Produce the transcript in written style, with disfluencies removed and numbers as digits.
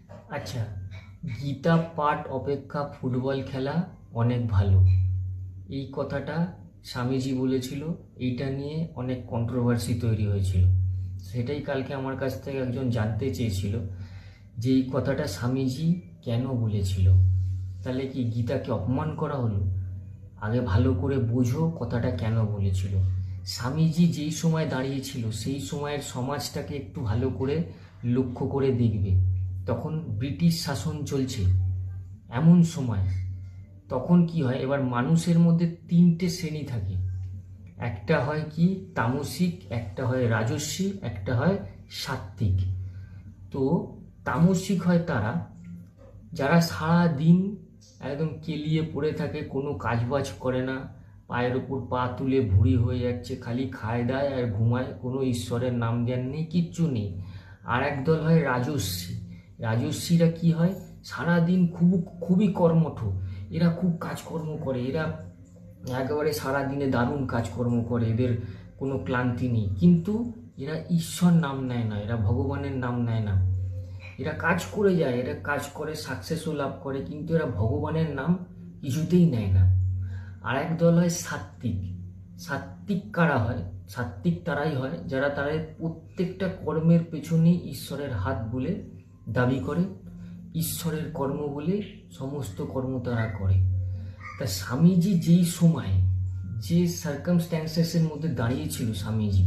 আচ্ছা, গীতা পাঠ অপেক্ষা ফুটবল খেলা অনেক ভালো, এই কথাটা স্বামীজি বলেছিল। এইটা নিয়ে অনেক কন্ট্রোভার্সি তৈরি হয়েছিল। সেটাই কালকে আমার কাছ থেকে একজন জানতে চেয়েছিল যে এই কথাটা স্বামীজি কেন বলেছিল। তাহলে কি গীতাকে অপমান করা হলো? আগে ভালো করে বোঝো কথাটা কেন বলেছিল। স্বামীজি যেই সময় দাঁড়িয়েছিল সেই সময়ের সমাজটাকে একটু ভালো করে লক্ষ্য করে দেখবে। তখন ব্রিটিশ শাসন চলছে এমন সময়। তখন কি হয়, এবার মানুষের মধ্যে তিনটে শ্রেণী থাকে। একটা হয় কি তামসিক, একটা হয় রাজস্বী, একটা হয় সাত্ত্বিক। তো তামসিক হয় তারা যারা সারা দিন একদম কেলিয়ে পড়ে থাকে, কোনো কাজবাজ করে না, পায়ের ওপর পা তুলে ভুঁড়ি হয়ে যাচ্ছে, খালি খায় দায় আর ঘুমায়, কোনো ঈশ্বরের নাম জ্ঞান নেই, কিচ্ছু নেই। আর একদল হয় রাজস্বী। রাজস্বীরা কি হয়, সারাদিন খুবই কর্মঠ, এরা খুব কাজকর্ম করে, এরা একেবারে সারাদিনে দারুণ কাজকর্ম করে, এদের কোনো ক্লান্তি নেই, কিন্তু এরা ঈশ্বর নাম নেয় না, এরা ভগবানের নাম নেয় না। এরা কাজ করে যায়, এরা কাজ করে সাকসেসও লাভ করে, কিন্তু এরা ভগবানের নাম কিছুতেই নেয় না। আর এক দল হয় সাত্ত্বিক। সাত্ত্বিক কারা হয়? সাত্ত্বিক তারাই হয় যারা তাদের প্রত্যেকটা কর্মের পেছনে ঈশ্বরের হাত বলে দাবি করে, ঈশ্বরের কর্ম বলে সমস্ত কর্ম তারা করে। তা স্বামীজি যেই সময় যে সার্কামস্ট্যান্সেসের মধ্যে দাঁড়িয়েছিল স্বামীজি,